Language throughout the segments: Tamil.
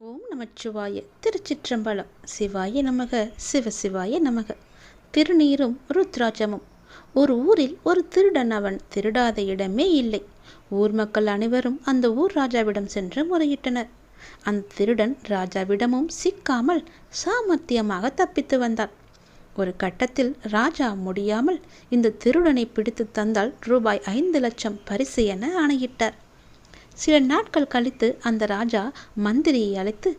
ஓம் நமச்சிவாய. திருச்சிற்றம்பலம். சிவாய நமக. சிவசிவாய நமக. திருநீரும் ருத்ராட்சமும். ஒரு ஊரில் ஒரு திருடன். அவன் திருடாத இடமே இல்லை. ஊர் மக்கள் அனைவரும் அந்த ஊர் ராஜாவிடம் சென்று முறையிட்டனர். அந்த திருடன் ராஜாவிடமும் சிக்காமல் சாமர்த்தியமாக தப்பித்து வந்தான். ஒரு கட்டத்தில் ராஜா முடியாமல் இந்த திருடனை பிடித்து தந்தால் ரூபாய் 5 லட்சம் பரிசு என ஆணையிட்டார். சில நாட்கள் கழித்து அந்த ராஜா மந்திரியை அழைத்து,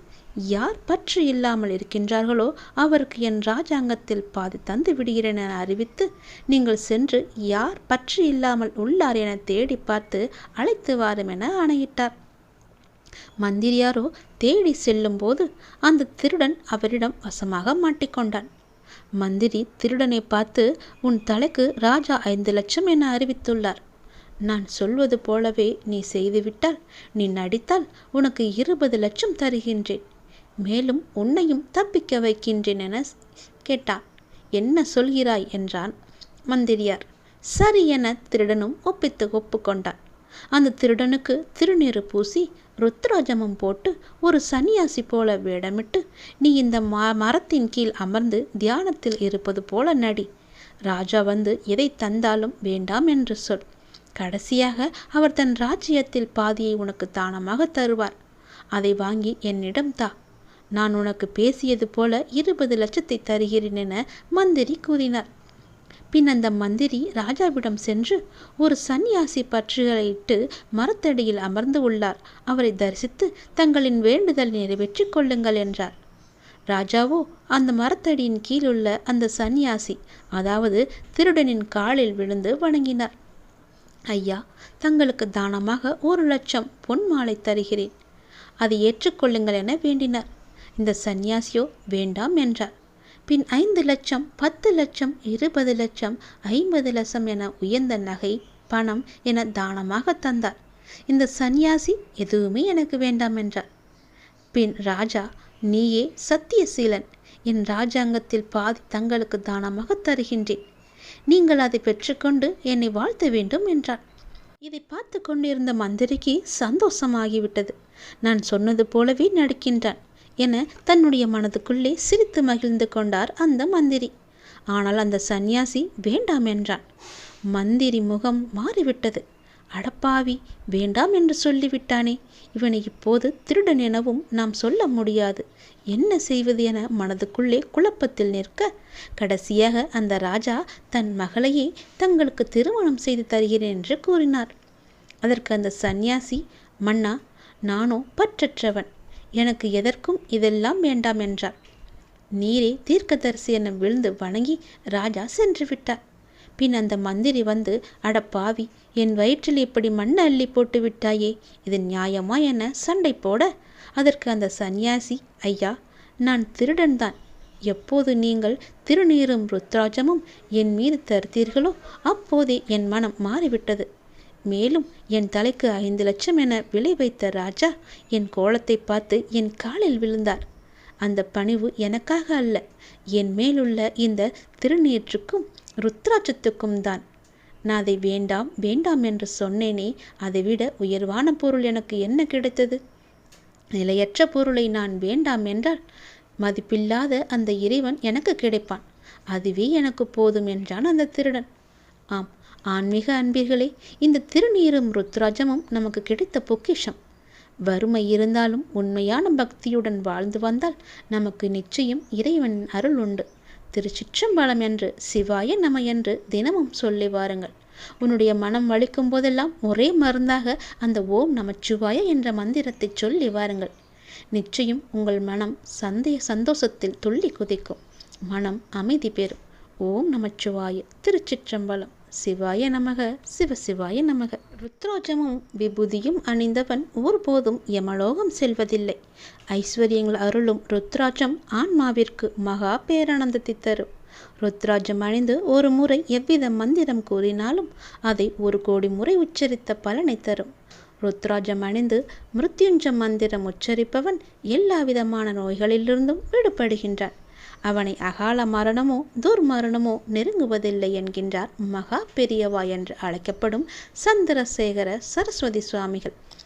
யார் பற்று இல்லாமல் இருக்கின்றார்களோ அவருக்கு என் ராஜாங்கத்தில் பாதி தந்து விடுகிறேன் என அறிவித்து, நீங்கள் சென்று யார் பற்று இல்லாமல் உள்ளார் என தேடி பார்த்து அழைத்து வாரும் என ஆணையிட்டார். மந்திரியாரோ தேடி செல்லும் போது அந்த திருடன் அவரிடம் வசமாக மாட்டிக்கொண்டான். மந்திரி திருடனை பார்த்து, உன் தலைக்கு ராஜா 5 லட்சம் என அறிவித்துள்ளார். நான் சொல்வது போலவே நீ செய்துவிட்டால், நீ நடித்தால் உனக்கு 20 லட்சம் தருகின்றேன். மேலும் உன்னையும் தப்பிக்க வைக்கின்றேன் என கேட்டான். என்ன சொல்கிறாய் என்றான் மந்திரியார். சரி என திருடனும் ஒப்புக்கொண்டான். அந்த திருடனுக்கு திருநீறு பூசி ருத்ராஜமும் போட்டு ஒரு சன்னியாசி போல வேடமிட்டு, நீ இந்த மரத்தின் கீழ் அமர்ந்து தியானத்தில் இருப்பது போல நடி. ராஜா வந்து எதை தந்தாலும் வேண்டாம் என்று சொல். கடைசியாக அவர் தன் ராஜ்யத்தில் பாதியை உனக்கு தானமாக தருவார். அதை வாங்கி என்னிடம் தா. நான் உனக்கு பேசியது போல 20 லட்சத்தை தருகிறேன் என மந்திரி கூறினார். பின் அந்த மந்திரி ராஜாவிடம் சென்று, ஒரு சன்னியாசி பற்றுகளை இட்டு மரத்தடியில் அமர்ந்து உள்ளார். அவரை தரிசித்து தங்களின் வேண்டுதல் நிறைவேற்றிக் கொள்ளுங்கள் என்றார். ராஜாவோ அந்த மரத்தடியின் கீழுள்ள அந்த சன்னியாசி, அதாவது திருடனின் காலில் விழுந்து வணங்கினார். ஐயா, தங்களுக்கு தானமாக 1 லட்சம் பொன் மாலை தருகிறேன், அதை ஏற்றுக்கொள்ளுங்கள் என வேண்டினார். இந்த சந்நியாசியோ வேண்டாம் என்றார். பின் 5 லட்சம், 10 லட்சம், 20 லட்சம், 50 லட்சம் என உயர்ந்த நகை, பணம் என தானமாக தந்தார். இந்த சந்நியாசி எதுவுமே எனக்கு வேண்டாம் என்றார். பின் ராஜா, நீயே சத்தியசீலன், என் ராஜாங்கத்தில் பாதி தங்களுக்கு தானமாக தருகின்றேன். நீங்கள் அதை பெற்றுக்கொண்டு என்னை வாழ்த்த வேண்டும் என்றார். இதை பார்த்து கொண்டிருந்த மந்திரிக்கு சந்தோஷமாகிவிட்டது. நான் சொன்னது போலவே நடிக்கின்றான் என தன்னுடைய மனதுக்குள்ளே சிரித்து மகிழ்ந்து கொண்டார் அந்த மந்திரி. ஆனால் அந்த சந்நியாசி வேண்டாம் என்றான். மந்திரி முகம் மாறிவிட்டது. அடப்பாவி, வேண்டாம் என்று சொல்லிவிட்டானே, இவனை இப்போது திருடன் எனவும் நாம் சொல்ல முடியாது, என்ன செய்வது என மனதுக்குள்ளே குழப்பத்தில் நிற்க, கடைசியாக அந்த ராஜா தன் மகளையே தங்களுக்கு திருமணம் செய்து தருகிறேன் என்று கூறினார். அதற்கு அந்த சந்நியாசி, மன்னா, நானோ பற்றற்றவன், எனக்கு எதற்கும் இதெல்லாம் வேண்டாம் என்றார். நீரே தீர்க்கதரிசி என விழுந்து வணங்கி ராஜா சென்று விட்டார். பின் அந்த மந்திரி வந்து, அடப்பாவி, என் வயிற்றில் இப்படி மண்ணை அள்ளி போட்டு விட்டாயே, இது நியாயமா என சண்டை போட, அதற்கு அந்த சந்நியாசி, ஐயா, நான் திருடன்தான். எப்போது நீங்கள் திருநீரும் ருத்ராஜமும் என் மீது தருத்தீர்களோ அப்போதே என் மனம் மாறிவிட்டது. மேலும் என் தலைக்கு 5 லட்சம் என விலை வைத்த ராஜா என் கோலத்தை பார்த்து என் காலில் விழுந்தார். அந்த பணிவு எனக்காக அல்ல, என் மேலுள்ள இந்த திருநீற்றுக்கும் ருத்ராட்சத்துக்கும் தான். நான் அதை வேண்டாம் வேண்டாம் என்று சொன்னேனே, அதைவிட உயர்வான பொருள் எனக்கு என்ன கிடைத்தது? நிலையற்ற பொருளை நான் வேண்டாம் என்றால் மதிப்பில்லாத அந்த இறைவன் எனக்கு கிடைப்பான், அதுவே எனக்கு போதும் என்றான் அந்த திருடன். ஆம், ஆன்மீக அன்பர்களே, இந்த திருநீரும் ருத்ராஜமும் நமக்கு கிடைத்த பொக்கிஷம். வறுமை இருந்தாலும் உண்மையான பக்தியுடன் வாழ்ந்து வந்தால் நமக்கு நிச்சயம் இறைவனின் அருள் உண்டு. திருச்சிற்றம்பலம் என்று சிவாய நம என்று தினமும் சொல்லி வாருங்கள். உன்னுடைய மனம் வலிக்கும் போதெல்லாம் ஒரே மருந்தாக அந்த ஓம் நமச்சிவாய என்ற மந்திரத்தை சொல்லி வாருங்கள். நிச்சயம் உங்கள் மனம் சந்தோஷத்தில் துள்ளி குதிக்கும், மனம் அமைதி பெறும். ஓம் நமச்சிவாய. திருச்சிற்றம்பலம். சிவாய நமக. சிவசிவாய நமக. ருத்ராஜமும் விபூதியும் அணிந்தவன் ஒருபோதும் யமலோகம் செல்வதில்லை. ஐஸ்வர்யங்கள் அருளும் ருத்ராஜம் ஆன்மாவிற்கு மகா பேரானந்தத்தை தரும். ருத்ராஜம் அணிந்து ஒரு முறை எவ்வித மந்திரம் கூறினாலும் அதை 1 கோடி முறை உச்சரித்த பலனை தரும். ருத்ராஜம் அணிந்து மிருத்யுஞ்ச மந்திரம் உச்சரிப்பவன் எல்லா விதமான நோய்களிலிருந்தும் விடுபடுகின்றான். அவனை அகால மரணமோ துர்மரணமோ நெருங்குவதில்லை என்கின்றார் மகா பெரியவா என்று அழைக்கப்படும் சந்திரசேகர சரஸ்வதி சுவாமிகள்.